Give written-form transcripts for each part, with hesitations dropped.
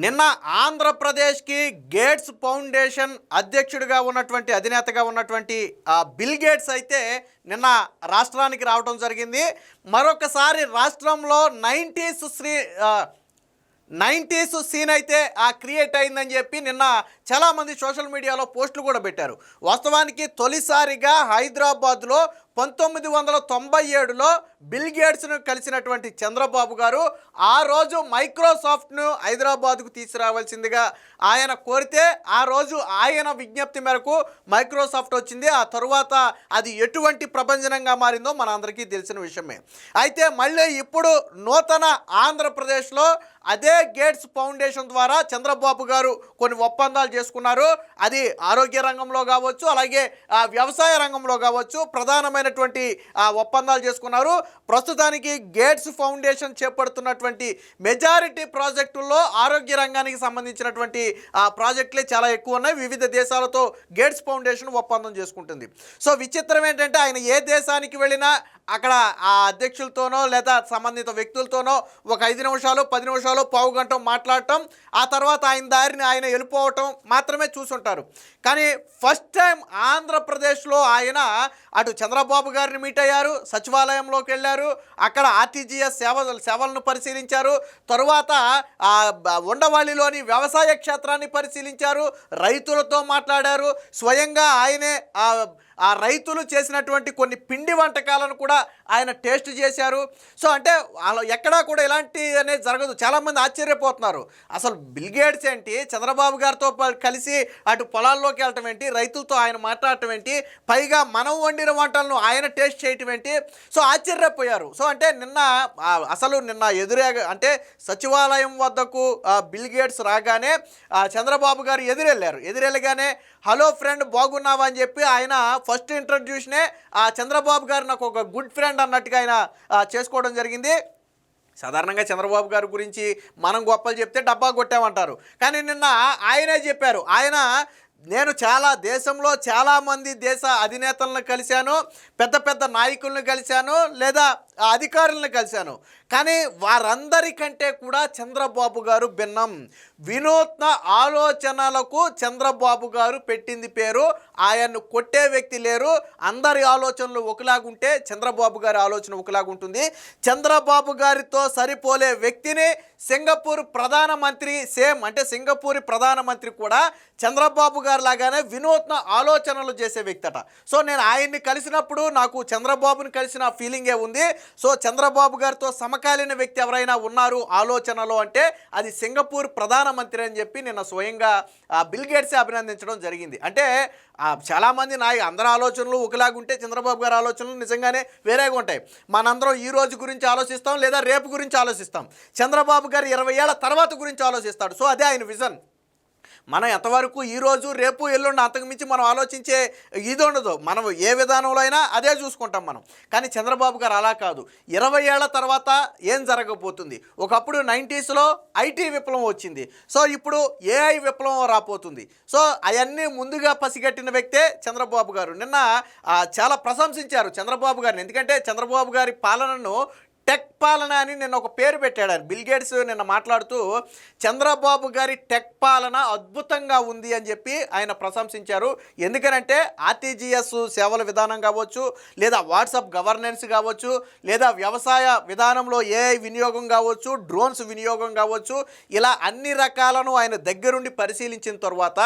నిన్న ఆంధ్రప్రదేశ్కి gates foundation అధ్యక్షుడిగా ఉన్నటువంటి అధినేతగా ఉన్నటువంటి బిల్ గేట్స్ అయితే నిన్న రాష్ట్రానికి రావడం జరిగింది. మరొకసారి రాష్ట్రంలో 90s సీన్ అయితే క్రియేట్ అయిందని చెప్పి నిన్న చాలామంది సోషల్ మీడియాలో పోస్టులు కూడా పెట్టారు. వాస్తవానికి తొలిసారిగా హైదరాబాద్లో 1997లో బిల్ గేట్స్ను కలిసినటువంటి చంద్రబాబు గారు ఆ రోజు మైక్రోసాఫ్ట్ను హైదరాబాద్కు తీసుకురావాల్సిందిగా ఆయన కోరితే ఆ రోజు ఆయన విజ్ఞప్తి మేరకు మైక్రోసాఫ్ట్ వచ్చింది. ఆ తరువాత అది ఎటువంటి ప్రభంజనంగా మారిందో మనందరికీ తెలిసిన విషయమే. అయితే మళ్ళీ ఇప్పుడు నూతన ఆంధ్రప్రదేశ్లో అదే గేట్స్ ఫౌండేషన్ ద్వారా చంద్రబాబు గారు కొన్ని ఒప్పందాలు చేసుకున్నారు. అది ఆరోగ్య రంగంలో కావచ్చు, అలాగే వ్యవసాయ రంగంలో కావచ్చు, ప్రధానమైనటువంటి ఒప్పందాలు చేసుకున్నారు. ప్రస్తుతానికి గేట్స్ ఫౌండేషన్ చేపడుతున్నటువంటి మెజారిటీ ప్రాజెక్టుల్లో ఆరోగ్య రంగానికి సంబంధించినటువంటి ప్రాజెక్టులే చాలా ఎక్కువ ఉన్నాయి. వివిధ దేశాలతో గేట్స్ ఫౌండేషన్ ఒప్పందం చేసుకుంటుంది. సో విచిత్రం ఏంటంటే ఆయన ఏ దేశానికి వెళ్ళినా అక్కడ ఆ అధ్యక్షులతోనో లేదా సంబంధిత వ్యక్తులతోనో ఒక 5 నిమిషాలు 10 నిమిషాలు పావు గంట మాట్లాడటం, ఆ తర్వాత ఆయన దారిని ఆయన వెళ్ళిపోవటం మాత్రమే చూసుంటారు. కానీ ఫస్ట్ టైం ఆంధ్రప్రదేశ్లో ఆయన అటు చంద్రబాబు గారిని మీట్ అయ్యారు, సచివాలయంలోకి వెళ్ళారు, అక్కడ ఆర్టీజీఎస్ సేవలను పరిశీలించారు, తరువాత ఉండవల్లిలోని వ్యవసాయ క్షేత్రాన్ని పరిశీలించారు, రైతులతో మాట్లాడారు, స్వయంగా ఆయనే ఆ రైతులు చేసినటువంటి కొన్ని పిండి వంటకాలను కూడా ఆయన టేస్ట్ చేశారు. సో అంటే వాళ్ళు ఎక్కడా కూడా ఇలాంటి అనేది జరగదు. చాలామంది ఆశ్చర్యపోతున్నారు, అసలు బిల్ గేట్స్ ఏంటి చంద్రబాబు గారితో కలిసి అటు పొలాల్లోకి వెళ్ళటం ఏంటి, రైతులతో ఆయన మాట్లాడటం ఏంటి, పైగా మనం వండిన వంటలను ఆయన టేస్ట్ చేయటం ఏంటి. సో ఆశ్చర్యపోయారు. సో అంటే నిన్న అంటే సచివాలయం వద్దకు బిల్ గేట్స్ రాగానే చంద్రబాబు గారు ఎదురెళ్ళగానే హలో ఫ్రెండ్ బాగున్నావా అని చెప్పి ఆయన ఫస్ట్ ఇంట్రడ్యూషనే చంద్రబాబు గారు నాకు ఒక గుడ్ ఫ్రెండ్ అన్నట్టుగా ఆయన చేసుకోవడం జరిగింది. సాధారణంగా చంద్రబాబు గారి గురించి మనం గొప్పలు చెప్తే డబ్బా కొట్టామంటారు. కానీ నిన్న ఆయనే చెప్పారు, నేను దేశంలో చాలామంది దేశ అధినేతలను కలిశాను, పెద్ద పెద్ద నాయకులను కలిశాను, లేదా అధికారులను కలిశాను, కానీ వారందరికంటే కూడా చంద్రబాబు గారు భిన్నం. వినూత్న ఆలోచనలకు చంద్రబాబు గారు పెట్టింది పేరు. ఆయన్ను కొట్టే వ్యక్తి లేరు. అందరి ఆలోచనలు ఒకలాగుంటే చంద్రబాబు గారి ఆలోచన ఒకలాగుంటుంది. చంద్రబాబు గారితో సరిపోలే వ్యక్తిని సింగపూర్ ప్రధానమంత్రి సింగపూర్ ప్రధానమంత్రి కూడా చంద్రబాబు గారు లాగానే వినూత్న ఆలోచనలు చేసే వ్యక్తట. సో నేను ఆయన్ని కలిసినప్పుడు నాకు చంద్రబాబుని కలిసిన ఫీలింగే ఉంది. సో చంద్రబాబు గారితో సమకాలీన వ్యక్తి ఎవరైనా ఉన్నారు ఆలోచనలో అంటే అది సింగపూర్ ప్రధానమంత్రి అని చెప్పి నిన్న స్వయంగా బిల్ గేట్సే అభినందించడం జరిగింది. అంటే చాలామంది అందరి ఆలోచనలు ఒకలాగుంటే చంద్రబాబు గారి ఆలోచనలు నిజంగానే వేరేగా ఉంటాయి. మనందరం ఈ రోజు గురించి ఆలోచిస్తాం, లేదా రేపు గురించి ఆలోచిస్తాం. చంద్రబాబు గారు 20 ఏళ్ల తర్వాత గురించి ఆలోచిస్తాడు. సో అదే ఆయన విజన్. మనం ఎంతవరకు ఈరోజు రేపు ఎల్లుండి అంతకుమించి మనం ఆలోచించే ఇది ఉండదు. మనం ఏ విధానంలో అయినా అదే చూసుకుంటాం మనం. కానీ చంద్రబాబు గారు అలా కాదు. 20 ఏళ్ల తర్వాత ఏం జరగబోతుంది, ఒకప్పుడు 90sలో ఐటీ విప్లవం వచ్చింది, సో ఇప్పుడు ఏఐ విప్లవం రాబోతుంది. సో అవన్నీ ముందుగా పసిగట్టిన వ్యక్తే చంద్రబాబు గారు. నిన్న చాలా ప్రశంసించారు చంద్రబాబు గారిని. ఎందుకంటే చంద్రబాబు గారి పాలనను టెక్ పాలన అని నిన్న ఒక పేరు పెట్టాడు ఆయన. బిల్ గేట్స్ నిన్న మాట్లాడుతూ చంద్రబాబు గారి టెక్ పాలన అద్భుతంగా ఉంది అని చెప్పి ఆయన ప్రశంసించారు. ఎందుకనంటే ఆర్టీజీఎస్ సేవల విధానం కావచ్చు, లేదా వాట్సాప్ గవర్నెన్స్ కావచ్చు, లేదా వ్యవసాయ విధానంలో ఏఐ వినియోగం కావచ్చు, డ్రోన్స్ వినియోగం కావచ్చు, ఇలా అన్ని రకాలను ఆయన దగ్గరుండి పరిశీలించిన తర్వాత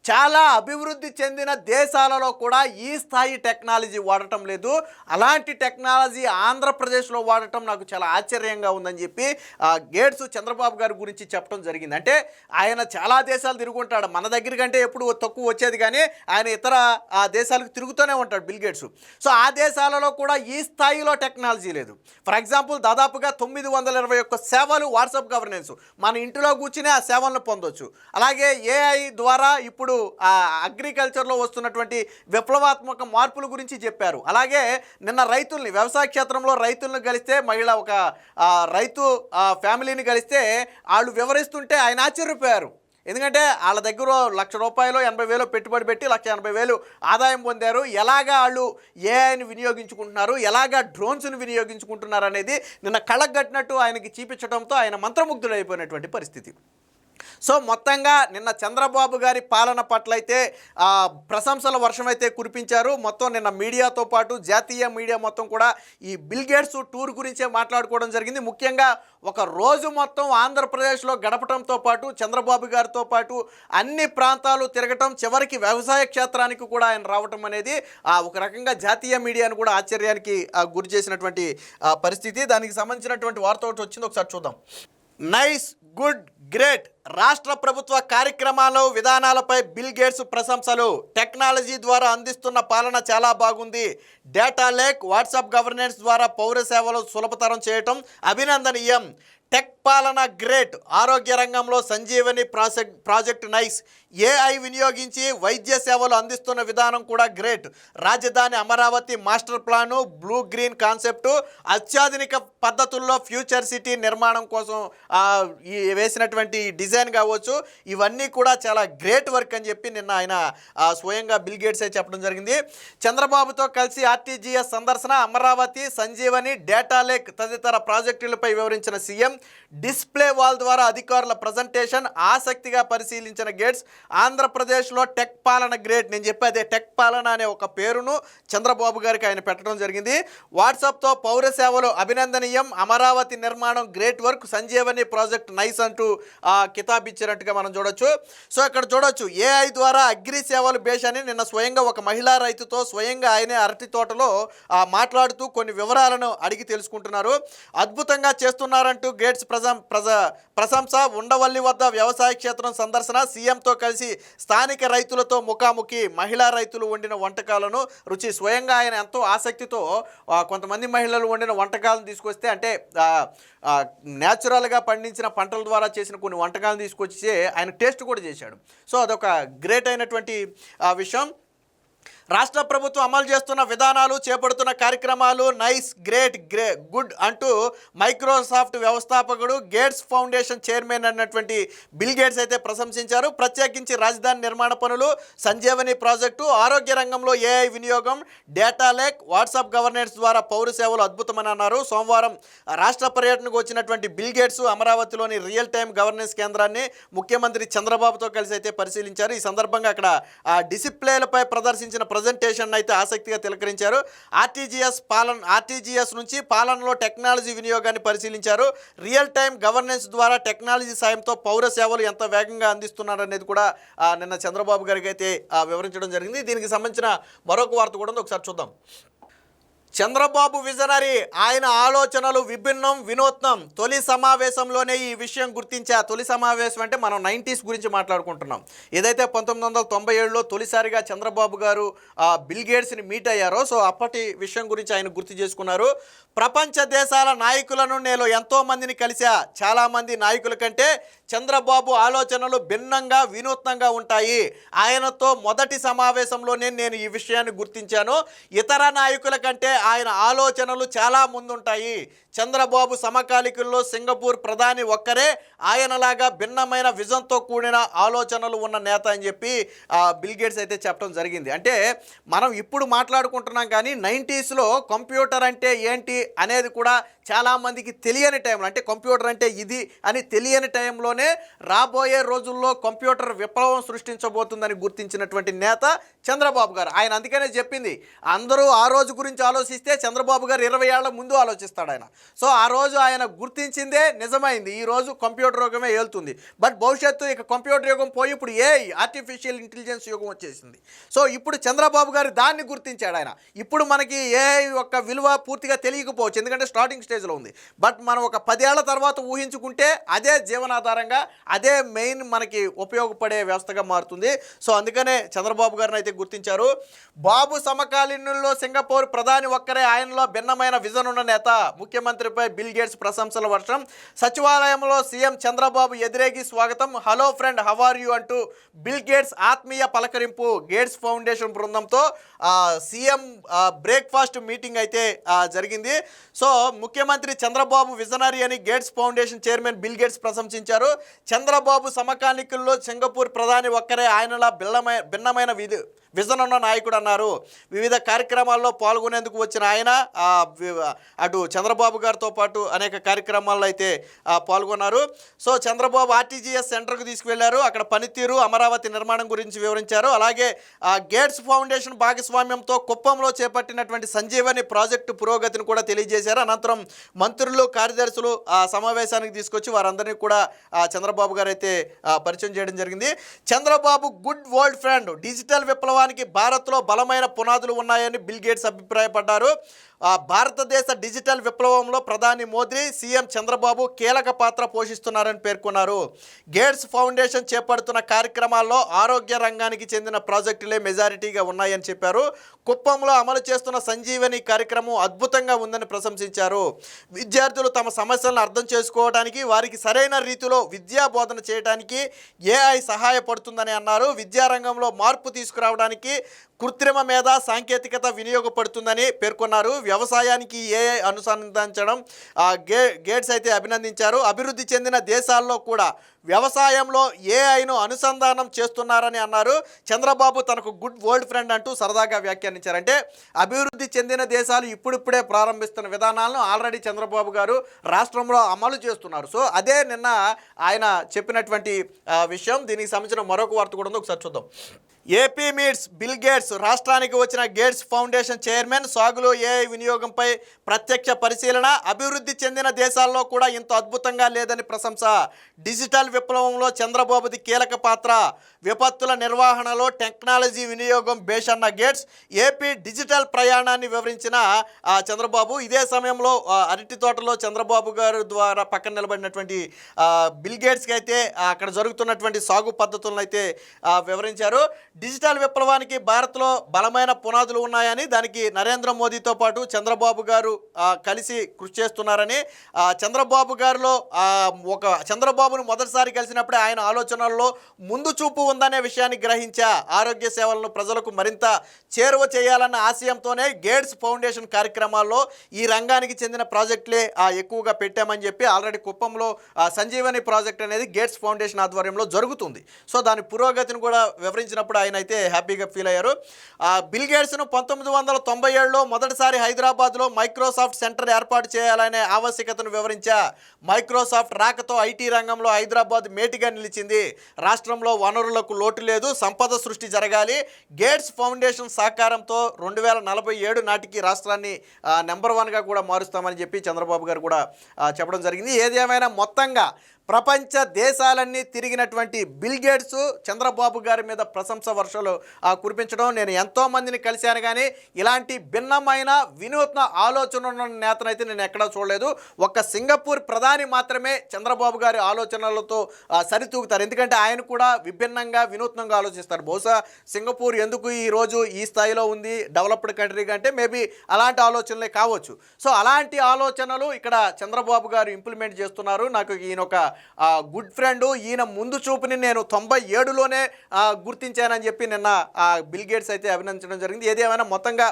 చాలా అభివృద్ధి చెందిన దేశాలలో కూడా ఈ స్థాయి టెక్నాలజీ వాడటం లేదు. అలాంటి టెక్నాలజీ ఆంధ్రప్రదేశ్లో వాడటం నాకు చాలా ఆశ్చర్యంగా ఉందని చెప్పి గేట్స్ చంద్రబాబు గారి గురించి చెప్పడం జరిగింది. అంటే ఆయన చాలా దేశాలు తిరుగుంటాడు. మన దగ్గర కంటే ఎప్పుడు తక్కువ వచ్చేది, కానీ ఆయన ఇతర దేశాలకు తిరుగుతూనే ఉంటాడు బిల్ గేట్స్. సో ఆ దేశాలలో కూడా ఈ స్థాయిలో టెక్నాలజీ లేదు. ఫర్ ఎగ్జాంపుల్ దాదాపుగా 921 సేవలు వాట్సాప్ గవర్నెన్స్ మన ఇంటిలో కూర్చుని ఆ సేవలను పొందొచ్చు. అలాగే ఏఐ ద్వారా ఇప్పుడు అగ్రికల్చర్లో వస్తున్నటువంటి విప్లవాత్మక మార్పుల గురించి చెప్పారు. అలాగే నిన్న వ్యవసాయ క్షేత్రంలో రైతులను కలిస్తే, మహిళ ఒక రైతు ఫ్యామిలీని కలిస్తే వాళ్ళు వివరిస్తుంటే ఆయన ఆశ్చర్యపోయారు. ఎందుకంటే వాళ్ళ దగ్గర ₹1,00,000 80,000 పెట్టుబడి పెట్టి ₹1,80,000 ఆదాయం పొందారు. ఎలాగా వాళ్ళు ఏఐని వినియోగించుకుంటున్నారు, ఎలాగా డ్రోన్స్ని వినియోగించుకుంటున్నారు అనేది నిన్న కళ్ళకు కట్టినట్టు ఆయనకి చూపించడంతో ఆయన మంత్రముగ్ధుడైపోయినటువంటి పరిస్థితి. సో మొత్తంగా నిన్న చంద్రబాబు గారి పాలన పట్ల అయితే ప్రశంసల వర్షం అయితే కురిపించారు. మొత్తం నిన్న మీడియాతో పాటు జాతీయ మీడియా మొత్తం కూడా ఈ బిల్ గేట్స్ టూర్ గురించే మాట్లాడుకోవడం జరిగింది. ముఖ్యంగా ఒక రోజు మొత్తం ఆంధ్రప్రదేశ్లో గడపడంతో పాటు చంద్రబాబు గారితో పాటు అన్ని ప్రాంతాలు తిరగటం, చివరికి వ్యవసాయ క్షేత్రానికి కూడా ఆయన రావటం అనేది ఒక రకంగా జాతీయ మీడియాను కూడా ఆశ్చర్యానికి గురి చేసినటువంటి పరిస్థితి. దానికి సంబంధించినటువంటి వార్త ఒకటి వచ్చింది, ఒకసారి చూద్దాం. Nice, good, great. రాష్ట్ర ప్రభుత్వ కార్యక్రమాలు, విధానాలపై బిల్ గేట్స్ ప్రశంసలు. టెక్నాలజీ ద్వారా అందిస్తున్న పాలన చాలా బాగుంది. డేటా లేక్, వాట్సాప్ గవర్నెన్స్ ద్వారా పౌర సేవలు సులభతరం చేయటం అభినందనీయం. టెక్ పాలన గ్రేట్. ఆరోగ్య రంగంలో సంజీవని ప్రాజెక్ట్ నైస్. ఏఐ వినియోగించి వైద్య సేవలు అందిస్తున్న విధానం కూడా గ్రేట్. రాజధాని Amaravati master plan, blue green concept, అత్యాధునిక పద్ధతుల్లో ఫ్యూచర్ సిటీ నిర్మాణం కోసం ఈ వేసినటువంటి డిజైన్ కావచ్చు, ఇవన్నీ కూడా చాలా గ్రేట్ వర్క్ అని చెప్పి నిన్న ఆయన స్వయంగా బిల్ గేట్స్ అయితే చెప్పడం జరిగింది. చంద్రబాబుతో కలిసి ఆర్టీజీఎస్ సందర్శన, అమరావతి, సంజీవని, డేటా లేక్ తదితర ప్రాజెక్టులపై వివరించిన సీఎం. డిస్ప్లే వాల్ ద్వారా అధికారుల ప్రజెంటేషన్ ఆసక్తిగా పరిశీలించిన గేట్స్. ఆంధ్రప్రదేశ్లో టెక్ పాలన గ్రేట్. నేను చెప్పేదే టెక్ పాలన అనే ఒక పేరును చంద్రబాబు గారికి ఆయన పెట్టడం జరిగింది. వాట్సాప్తో పౌర సేవలు అభినందనీయం. అమరావతి నిర్మాణం great work. Sanjeevani project nice అంటూ కితాబ్ ఇచ్చినట్టుగా మనం చూడొచ్చు. సో ఇక్కడ చూడొచ్చు, ఏఐ ద్వారా అగ్రి సేవలు బేష్ అని నిన్న స్వయంగా ఒక మహిళా రైతుతో స్వయంగా ఆయనే అరటి తోటలో మాట్లాడుతూ కొన్ని వివరాలను అడిగి తెలుసుకుంటున్నారు. అద్భుతంగా చేస్తున్నారంటూ గేట్స్ ప్రశంస. ఉండవల్లి వద్ద వ్యవసాయ క్షేత్రం సందర్శన. సీఎంతో కలిసి స్థానిక రైతులతో ముఖాముఖి. మహిళా రైతులు వండిన వంటకాలను రుచి. స్వయంగా ఆయన ఎంతో ఆసక్తితో కొంతమంది మహిళలు వండిన వంటకాలను తీసుకొస్తే, అంటే న్యాచురల్గా పండించిన పంటల ద్వారా చేసిన కొన్ని వంటకాలను తీసుకొచ్చి ఆయన టేస్ట్ కూడా చేశాడు. సో అదొక గ్రేట్ అయినటువంటి విషయం. రాష్ట్ర ప్రభుత్వం అమలు చేస్తున్న విధానాలు, చేపడుతున్న కార్యక్రమాలు నైస్, గ్రేట్, గుడ్ అంటూ మైక్రోసాఫ్ట్ వ్యవస్థాపకుడు, గేట్స్ ఫౌండేషన్ చైర్మన్ అన్నటువంటి బిల్ గేట్స్ అయితే ప్రశంసించారు. ప్రత్యేకించి రాజధాని నిర్మాణ పనులు, సంజీవని ప్రాజెక్టు, ఆరోగ్య రంగంలో ఏఐ వినియోగం, డేటా లేక్, వాట్సాప్ గవర్నెన్స్ ద్వారా పౌర సేవలు అద్భుతమని అన్నారు. సోమవారం రాష్ట్ర పర్యటనకు వచ్చినటువంటి బిల్ గేట్స్ అమరావతిలోని రియల్ టైమ్ గవర్నెన్స్ కేంద్రాన్ని ముఖ్యమంత్రి చంద్రబాబుతో కలిసి అయితే పరిశీలించారు. ఈ సందర్భంగా అక్కడ డిస్ప్లేలపై ప్రదర్శించిన ప్రజెంటేషన్ అయితే ఆసక్తిగా తిలకరించారు. ఆర్టీజీఎస్ నుంచి పాలనలో టెక్నాలజీ వినియోగాన్ని పరిశీలించారు. రియల్ టైమ్ గవర్నెన్స్ ద్వారా టెక్నాలజీ సాయంతో పౌర సేవలు ఎంత వేగంగా అందిస్తున్నారనేది కూడా నిన్న చంద్రబాబు గారికి అయితే వివరించడం జరిగింది. దీనికి సంబంధించిన మరొక వార్త కూడా ఉంది, ఒకసారి చూద్దాం. చంద్రబాబు విజనరీ. ఆయన ఆలోచనలు విభిన్నం, వినూత్నం. తొలి సమావేశంలోనే ఈ విషయం గుర్తించా. తొలి సమావేశం అంటే మనం 90s గురించి మాట్లాడుకుంటున్నాం. ఏదైతే 1997లో తొలిసారిగా చంద్రబాబు గారు బిల్ గేట్స్ని మీట్ అయ్యారో, సో అప్పటి విషయం గురించి ఆయన గుర్తు చేసుకున్నారు. ప్రపంచ దేశాల నాయకులను నేను ఎంతోమందిని కలిసా. చాలామంది నాయకుల కంటే చంద్రబాబు ఆలోచనలు భిన్నంగా, వినూత్నంగా ఉంటాయి. ఆయనతో మొదటి సమావేశంలోనే నేను ఈ విషయాన్ని గుర్తించాను. ఇతర నాయకుల కంటే ఆయన ఆలోచనలు చాలా ముందుంటాయి. చంద్రబాబు సమకాలికుల్లో సింగపూర్ ప్రధాని ఒక్కరే. ఆయనలాగా భిన్నమైన విజన్తో కూడిన ఆలోచనలు ఉన్న నేత అని చెప్పి బిల్ గేట్స్ అయితే చెప్పడం జరిగింది. అంటే మనం ఇప్పుడు మాట్లాడుకుంటున్నాం, కానీ 90sలో కంప్యూటర్ అంటే ఏంటి అనేది కూడా చాలామందికి తెలియని టైంలో, అంటే కంప్యూటర్ అంటే ఇది అని తెలియని టైంలోనే రాబోయే రోజుల్లో కంప్యూటర్ విప్లవం సృష్టించబోతుందని గుర్తించినటువంటి నేత చంద్రబాబు గారు. ఆయన అందుకనే చెప్పింది, అందరూ ఆ రోజు గురించి ఆలోచిస్తే చంద్రబాబు గారు 20 ఏళ్ల ముందు ఆలోచిస్తాడు ఆయన. సో ఆ రోజు ఆయన గుర్తించిందే నిజమైంది. ఈరోజు కంప్యూటర్ యుగమే ఏలుతుంది. బట్ భవిష్యత్తు ఇక కంప్యూటర్ యుగం పోయి ఇప్పుడు ఆర్టిఫిషియల్ ఇంటెలిజెన్స్ యుగం వచ్చేసింది. సో ఇప్పుడు చంద్రబాబు గారు దాన్ని గుర్తించాడు ఆయన. ఇప్పుడు మనకి ఏఐ యొక్క విలువ పూర్తిగా తెలియకపోవచ్చు, ఎందుకంటే స్టార్టింగ్ స్టేజ్లో ఉంది. బట్ మనం ఒక 10 ఏళ్ల తర్వాత ఊహించుకుంటే అదే జీవనాధారంగా, అదే మెయిన్ మనకి ఉపయోగపడే వ్యవస్థగా మారుతుంది. సో అందుకనే చంద్రబాబు గారిని అయితే గుర్తించారు. బాబు సమకాలీనుల్లో సింగపూర్ ప్రధాని ఒక్కరే. ఆయనలో భిన్నమైన విజన్ ఉన్న నేత. ముఖ్యమంత్రిపై బిల్ గేట్స్ ప్రశంసల వర్షం. సచివాలయంలో సీఎం చంద్రబాబు ఎదురేగి స్వాగతం. Hello friend, how are you అంటూ బిల్ గేట్స్ ఆత్మీయ పలకరింపు. గేట్స్ ఫౌండేషన్ బృందంతో సీఎం బ్రేక్ఫాస్ట్ మీటింగ్ అయితే జరిగింది. సో ముఖ్యమంత్రి చంద్రబాబు విజనరీ అని Gates Foundation chairman Bill Gates ప్రశంసించారు. చంద్రబాబు సమకాలికుల్లో సింగపూర్ ప్రధాని ఒక్కరే. ఆయనలా భిన్నమైన విజన్ ఉన్న నాయకుడు అన్నారు. వివిధ కార్యక్రమాల్లో పాల్గొనేందుకు వచ్చిన ఆయన అటు చంద్రబాబు గారితో పాటు అనేక కార్యక్రమాల్లో అయితే పాల్గొన్నారు. సో చంద్రబాబు ఆర్టీజీఎస్ సెంటర్కు తీసుకువెళ్లారు. అక్కడ పనితీరు, అమరావతి నిర్మాణం గురించి వివరించారు. అలాగే గేట్స్ ఫౌండేషన్ భాగస్వామ్యంతో కుప్పంలో చేపట్టినటువంటి సంజీవని ప్రాజెక్టు పురోగతిని కూడా తెలియజేశారు. అనంతరం మంత్రులు, కార్యదర్శులు సమావేశానికి తీసుకొచ్చి వారందరినీ కూడా చంద్రబాబు గారు అయితే పరిచయం చేయడం జరిగింది. Chandrababu good world friend, digital విప్లవానికి భారత్లో బలమైన పునాదులు ఉన్నాయని బిల్ గేట్స్ అభిప్రాయపడ్డారు. భారతదేశ డిజిటల్ విప్లవంలో ప్రధాని మోదీ, సీఎం చంద్రబాబు కీలక పాత్ర పోషిస్తున్నారని పేర్కొన్నారు. గేట్స్ ఫౌండేషన్ చేపడుతున్న కార్యక్రమాల్లో ఆరోగ్య రంగానికి చెందిన ప్రాజెక్టులే మెజారిటీగా ఉన్నాయని చెప్పారు. కుప్పంలో అమలు చేస్తున్న సంజీవని కార్యక్రమం అద్భుతంగా ఉందని ప్రశంసించారు. విద్యార్థులు తమ సమస్యలను అర్థం చేసుకోవడానికి, వారికి సరైన రీతిలో విద్యా బోధన చేయడానికి ఏఐ సహాయపడుతుందని అన్నారు. విద్యారంగంలో మార్పు తీసుకురావడానికి కృత్రిమ మేధ, సాంకేతికత వినియోగపడుతుందని పేర్కొన్నారు. వ్యవసాయానికి ఏఐ అనుసంధానించడం గేట్స్ అయితే అభినందించారు. అభివృద్ధి చెందిన దేశాల్లో కూడా వ్యవసాయంలో ఏఐను అనుసంధానం చేస్తున్నారని అన్నారు. చంద్రబాబు తనకు గుడ్ వరల్డ్ ఫ్రెండ్ అంటూ సరదాగా వ్యాఖ్యానించారు. అంటే అభివృద్ధి చెందిన దేశాలు ఇప్పుడిప్పుడే ప్రారంభిస్తున్న విధానాలను ఆల్రెడీ చంద్రబాబు గారు రాష్ట్రంలో అమలు చేస్తున్నారు. సో అదే నిన్న ఆయన చెప్పినటువంటి విషయం. దీనికి సంబంధించిన మరొక వార్త కూడా ఉంది, ఒకసారి చూద్దాం. AP meets Bill Gates. రాష్ట్రానికి వచ్చిన గేట్స్ ఫౌండేషన్ చైర్మన్. సాగులో ఏఐ వినియోగంపై ప్రత్యక్ష పరిశీలన. అభివృద్ధి చెందిన దేశాల్లో కూడా ఇంత అద్భుతంగా లేదని ప్రశంస. డిజిటల్ విప్లవంలో చంద్రబాబుది కీలక పాత్ర. విపత్తుల నిర్వహణలో టెక్నాలజీ వినియోగం బేషన్న గేట్స్. ఏపీ డిజిటల్ ప్రయాణాన్ని వివరించిన చంద్రబాబు. ఇదే సమయంలో అరటి తోటలో చంద్రబాబు గారు ద్వారా పక్కన నిలబడినటువంటి బిల్ గేట్స్కి అయితే అక్కడ జరుగుతున్నటువంటి సాగు పద్ధతులను అయితే వివరించారు. డిజిటల్ విప్లవానికి భారత్లో బలమైన పునాదులు ఉన్నాయని, దానికి నరేంద్ర మోదీతో పాటు చంద్రబాబు గారు కలిసి కృషి చేస్తున్నారని, చంద్రబాబు గారిలో చంద్రబాబును మొదటిసారి కలిసినప్పుడే ఆయన ఆలోచనల్లో ముందు చూపు ఉందనే విషయాన్ని గ్రహించా. ఆరోగ్య సేవలను ప్రజలకు మరింత చేరువ చేయాలన్న ఆశయంతోనే గేట్స్ ఫౌండేషన్ కార్యక్రమాల్లో ఈ రంగానికి చెందిన ప్రాజెక్టులే ఎక్కువగా పెట్టామని చెప్పి ఆల్రెడీ కుప్పంలో సంజీవని ప్రాజెక్ట్ అనేది గేట్స్ ఫౌండేషన్ ఆధ్వర్యంలో జరుగుతుంది. సో దాని పురోగతిని కూడా వివరించినప్పుడు ఆయన అయితే హ్యాపీగా ఫీల్ అయ్యారు. బిల్ గేట్స్ను 1997లో మొదటిసారి హైదరాబాద్లో మైక్రోసాఫ్ట్ సెంటర్ ఏర్పాటు చేయాలనే ఆవశ్యకతను వివరించా. మైక్రోసాఫ్ట్ రాకతో ఐటీ రంగంలో హైదరాబాద్ మేటిగా నిలిచింది. రాష్ట్రంలో వనరులకు లోటు లేదు, సంపద సృష్టి జరగాలి. గేట్స్ ఫౌండేషన్ సహకారంతో 2047 నాటికి రాష్ట్రాన్ని నెంబర్ 1గా కూడా మారుస్తామని చెప్పి చంద్రబాబు గారు కూడా చెప్పడం జరిగింది. ఏది ఏమైనా మొత్తంగా ప్రపంచ దేశాలన్నీ తిరిగినటువంటి బిల్ గేట్స్ చంద్రబాబు గారి మీద ప్రశంస వర్షాలు కురిపించడం, నేను ఎంతోమందిని కలిశాను కానీ ఇలాంటి భిన్నమైన వినూత్న ఆలోచన ఉన్న నేతనైతే నేను ఎక్కడా చూడలేదు. ఒక్క సింగపూర్ ప్రధాని మాత్రమే చంద్రబాబు గారి ఆలోచనలతో సరితూగుతారు. ఎందుకంటే ఆయన కూడా విభిన్నంగా వినూత్నంగా ఆలోచిస్తారు. బహుశా సింగపూర్ ఎందుకు ఈరోజు ఈ స్థాయిలో ఉంది డెవలప్డ్ కంట్రీగా అంటే మేబీ అలాంటి ఆలోచనలే కావచ్చు. సో అలాంటి ఆలోచనలు ఇక్కడ చంద్రబాబు గారు ఇంప్లిమెంట్ చేస్తున్నారు. నాకు ఈయన ఒక గుడ్ ఫ్రెండ్, ఈయన ముందు చూపుని నేను 97లోనే గుర్తించానని చెప్పి నిన్న బిల్ గేట్స్ అయితే అభినందించడం జరిగింది. ఏదేమైనా మొత్తంగా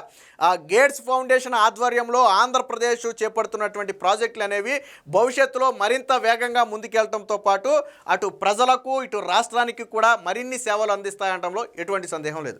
గేట్స్ ఫౌండేషన్ ఆధ్వర్యంలో ఆంధ్రప్రదేశ్ చేపడుతున్నటువంటి ప్రాజెక్టులు అనేవి భవిష్యత్తులో మరింత వేగంగా ముందుకెళ్లడంతో పాటు అటు ప్రజలకు ఇటు రాష్ట్రానికి కూడా మరిన్ని సేవలు అందిస్తాయనడంలో ఎటువంటి సందేహం లేదు.